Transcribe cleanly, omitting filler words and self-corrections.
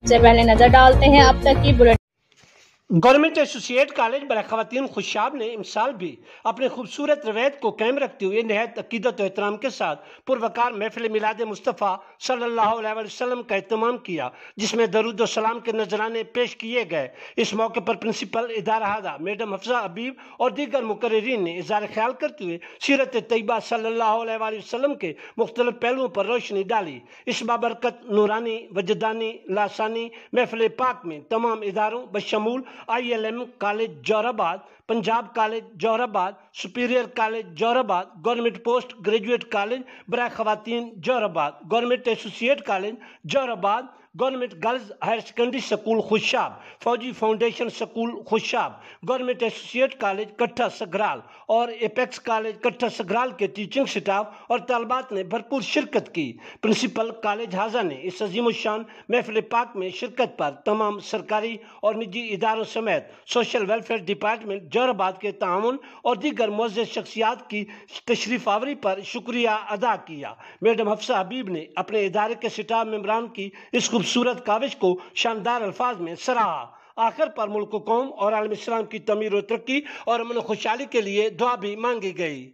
سے پہلے نظر ڈالتے ہیں اب تک کی Bullet. Government associate college برائے خواتین خوشاب نے امسال بھی اپنے خوبصورت روایت کو قائم رکھتے ہوئے نہایت عقیدت و احترام کے ساتھ پروقار محفل میلاد مصطفیٰ صلی اللہ علیہ وسلم کا اہتمام کیا، جس میں درود و سلام کے نذرانے پیش کیے گئے۔ اس موقع پر پرنسپل ادارہ ہادہ میڈم حفصہ حبیب اور دیگر مقررین نے اظہار خیال کرتے ہوئے سیرت طیبہ صلی اللہ علیہ وسلم کے مختلف پہلوؤں پر روشنی ڈالی۔ اس بابرکت نورانی وجدانی لاسانی محفل پاک میں تمام اداروں بشمول ILM کالج جوہر آباد، پنجاب کالج جوہر آباد، superior college Jauharabad, government post graduate college برائے خواتین جوہر آباد، government associate college Jauharabad, government girls higher secondary school Khushab, Fauji foundation school Khushab, government associate college Katha Saghral اور ایپیکس کالج کٹھا سگرال کے ٹیچنگ سٹاف اور طالبات نے بھرپور شرکت کی۔ پرنسپل کالج ہازہ نے اس عظیم الشان محفل پاک میں شرکت پر تمام سرکاری اور نجی اداروں سمیت سوشل ویلفیئر ڈپارٹمنٹ جوہر آباد کے تعاون اور دیگر معزز شخصیات کی تشریف آوری پر شکریہ ادا کیا۔ میڈم حفصہ حبیب نے اپنے ادارے کے سٹاف ممبران کی اس خوبصورت کاوش کو شاندار الفاظ میں سراہا۔ آخر پر ملک و قوم اور عالم اسلام کی تعمیر و ترقی اور امن و خوشحالی کے لیے دعا بھی مانگی گئی۔